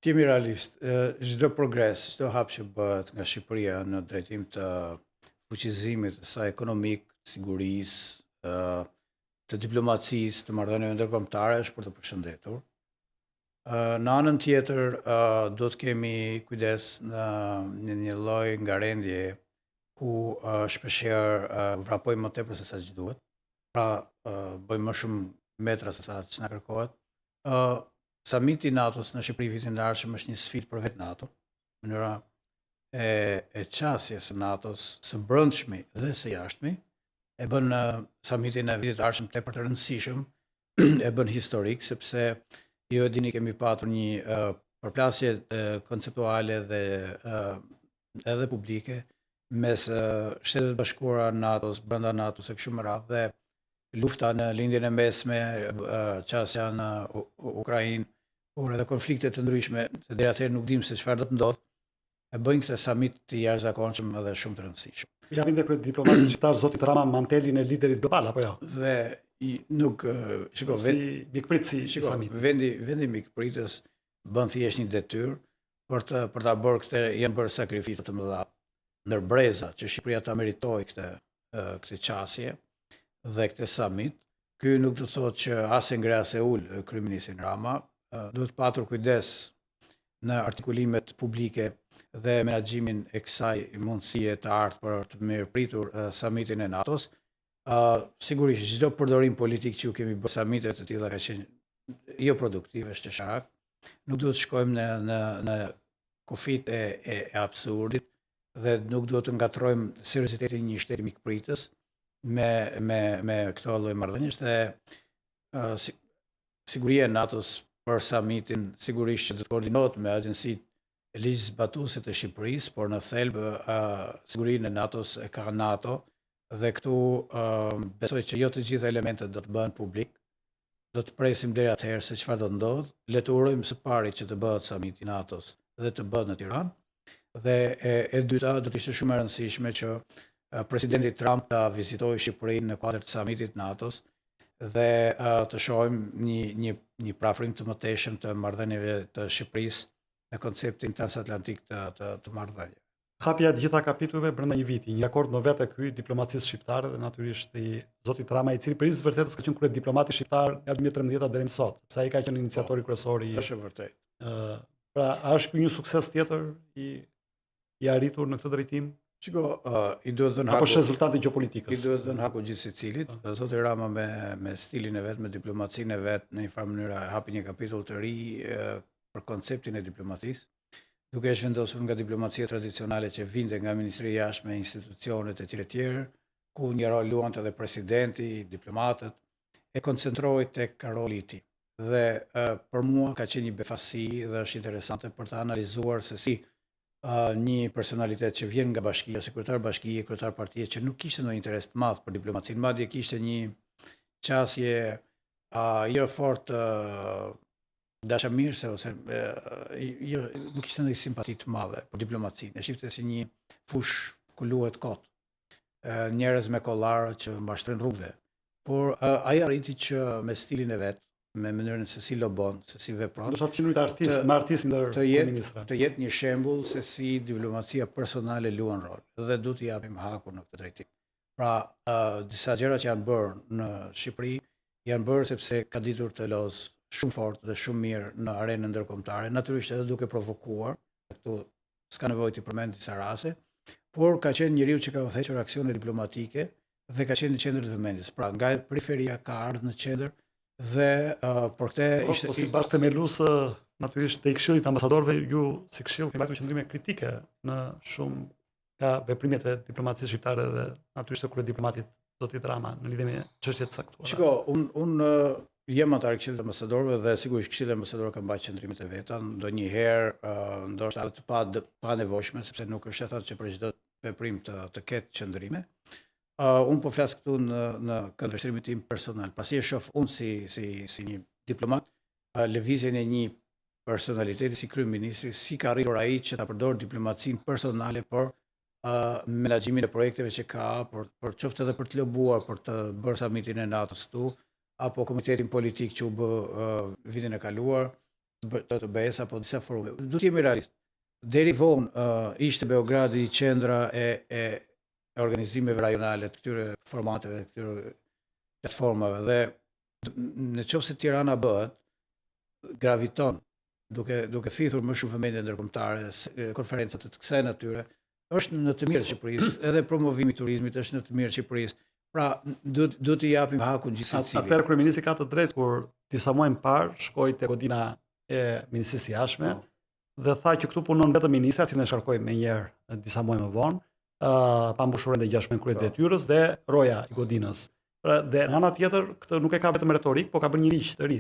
T'jemi realist, çdo progres, çdo hap që bëhet nga Shqipëria në drejtim të fuqizimit të saj ekonomik, të sigurisë, të diplomacisë, të marrëdhënieve ndërkombëtare është për të përshëndetur. Në anën tjetër, do të kemi kujdes në një lloj ngarendje ku shpeshherë vrapojmë më tepër se sa që duhet. Pra, bëjmë më shumë metra se sa që na kërkohet. Samiti i NATO-s në Shqipëri vitin e ardhshëm është një sfidë për vetë NATO. Mënyra e qasjes së NATO-s së brendshme dhe së jashtme e bën samitin e vitit të ardhshëm tepër të rëndësishëm, e bën historik sepse ju e dini kemi patur një përplasje konceptuale dhe edhe publike mes Shtetet Bashkuara NATO-s, brenda NATO-s e kështu me radhë dhe lufta në lindjen e mesme, qasja në Ukrainë, por edhe konflikte të ndryshme, se deri atëherë nuk dim se çfarë do të ndodhë, e bëjnë këtë samit të jashtëzakonshëm edhe shumë të rëndësishëm. Japin dhe kryet diplomatit shqiptar zotit Rama mantelin e liderit global apo jo? Dhe nuk shiko, si mikprit si samit. Vendi mikpritës bën thjesht një detyrë për ta bërë këtë, janë bërë sakrifica të mëdha ndër breza që Shqipëria ta meritoi këtë qasje dhe këtë summit. Ky nuk do të thotë që as e ngre as e ul kryeministrin Rama, duhet patur kujdes në artikulimet publike dhe menaxhimin e kësaj mundësie të ardhë për të mirëpritur summitin e NATO-s. Sigurisht çdo përdorim politik që ju kemi bërë summite të tilla ka qenë jo produktive, shtesharak. Nuk duhet të shkojmë në kufit e absurdit dhe nuk duhet të ngatrojmë seriozitetin një shteti mikpritës me këto lloj marrëdhëniesh dhe siguria e NATO-s për summitin sigurisht që do të koordinohet me agjencitë e ligjit zbatuese të Shqipërisë, por në thelb sigurinë e NATO-s e ka NATO dhe këtu besoj që jo të gjitha elementet do të bëhen publik. Do të presim deri atëherë se çfarë do të ndodhë. Le të urojmë së pari që të bëhet summiti i NATO-s dhe të bëhet në Tiranë. Dhe e dyta do të ishte shumë e rëndësishme që presidenti Trump ta vizitojë Shqipërinë në kuadër të summitit NATO-s dhe të shohim një prafrim të mëtejshëm të marrëdhënieve të Shqipërisë në konceptin transatlantik të marrëdhënieve. Hapja e gjitha kapitujve brenda një viti, një akord në vetë ky diplomacisë shqiptare dhe natyrisht i zotit Rama, i cili për së vërtetës ka qenë kryet diplomati shqiptar nga 2013 deri më sot, sepse ai ka qenë iniciatori kryesor i. Është vërtet. Pra, a është ky një sukses tjetër i arritur në këtë drejtim? Shiko, i duhet dhënë haku. Apo është rezultati gjeopolitikës? I duhet dhënë haku gjithë secilit. Zoti Rama me stilin e vet, me diplomacinë e vet, në një farë mënyrë hapi një kapitull të ri për konceptin e diplomacisë, duke e zhvendosur nga diplomacia tradicionale që vinte nga Ministria e Jashtme, institucionet e tjerë, ku një rol luante edhe presidenti, diplomatët, e koncentrohej tek roli i tij. Dhe për mua ka qenë një befasi dhe është interesante për të analizuar se si një personalitet që vjen nga bashkia, si kryetar bashkie, kryetar partie, që nuk kishte ndonjë interes të madh për diplomacinë, madje kishte një qasje jo fort dashamirëse ose nuk kishte ndonjë simpati të madhe për diplomacinë. E shifte si një fush ku luhet kot. Njerëz me kollar që mbashtrojnë rrugëve. Por ai arriti që me stilin e vet, me mënyrën se si lobon, se si vepron. Do të thotë artist, me artist ndër ministra. Të jetë një shembull se si diplomacia personale luan rol dhe duhet t'i japim hakun në këtë drejtim. Pra, disa gjëra që janë bërë në Shqipëri janë bërë sepse ka ditur të lozë shumë fort dhe shumë mirë në arenën ndërkombëtare, natyrisht edhe duke provokuar, këtu s'ka nevojë të përmend disa raste, por ka qenë njeriu që ka udhëhequr aksione diplomatike dhe ka qenë në qendër të vëmendjes. Pra, nga periferia ka ardhur në qendër dhe për këtë ishte si bashkëthemelues natyrisht te Këshillit të Ambasadorëve, ju si këshill keni pasur qendrime kritike në shumë ka veprimet e diplomacisë shqiptare dhe natyrisht të kryediplomatit zotit Rama në lidhje me çështjet saktuara. Shiko, unë jam antar i Këshillit të Ambasadorëve dhe sigurisht Këshilli i Ambasadorëve ka mbajtur qendrimet e veta, ndonjëherë ndoshta edhe të pa nevojshme, sepse nuk është e thënë që për çdo veprim të ketë qendrime. Unë po flas këtu në këndvështrimin tim personal, pasi e shoh unë si një diplomat lëvizjen e një personaliteti si kryeministri, si ka arritur ai që ta përdor diplomacinë personale për menaxhimin e projekteve që ka, për qoftë edhe për të lobuar për të bërë summitin e NATO-s këtu, apo komitetin politik që u bë vitin e kaluar, të BE-s apo disa forume. Do të jemi realist. Deri vonë ishte Beogradi qendra e organizimeve rajonale, të këtyre formateve, të këtyre platformave dhe në qoftë se Tirana bëhet, graviton duke thithur më shumë vëmendje ndërkombëtare, konferencat të kësaj natyre, është në të mirë Shqipërisë, edhe promovimi i turizmit është në të mirë Shqipërisë. Pra, do t'i japim hakun gjithë secilit. Atëherë kryeministri ka të drejtë kur disa muaj më parë shkoi te godina e Ministrisë së Jashtme dhe tha që këtu punon vetëm ministra, cilën e sharkoi më njëherë disa muaj më vonë, pa mbushur ende 16 kryet detyrës dhe roja i godinës. Pra, dhe në ana tjetër, këtë nuk e ka vetëm retorik, po ka bërë një ligj të ri.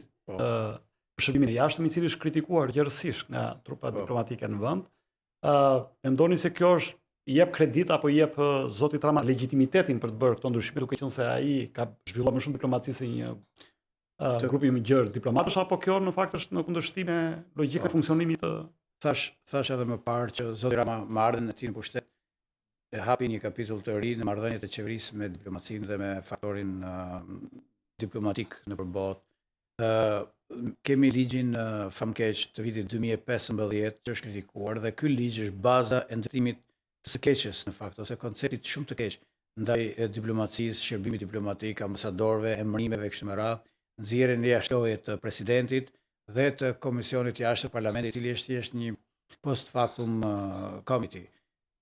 Shërbimin e jashtëm, i cili është kritikuar gjërësisht nga trupat diplomatike në vend. Mendoni se kjo është i jep kredit apo i jep zotit Rama legitimitetin për të bërë këto ndryshime, duke qenë se ai ka zhvilluar më shumë diplomaci se një grupi më gjerë diplomatësh, apo kjo në fakt është në kundërshtim me logjikën e funksionimit të Thash edhe më parë që zoti Rama me ardhen e tij në pushtet e hapi një kapitull të ri në marrëdhëniet e qeverisë me diplomacinë dhe me faktorin diplomatik nëpër botë. Kemi ligjin famkeq të vitit 2015 që është kritikuar dhe ky ligj është baza e ndërtimit të së keqes në fakt, ose konceptit shumë të keq ndaj diplomacisë, shërbimit diplomatik, ambasadorëve, emërimeve kështu me radhë, nxjerrjen e jashtëtoje të presidentit dhe të komisionit jashtë të parlamentit, i cili është thjesht një post factum committee.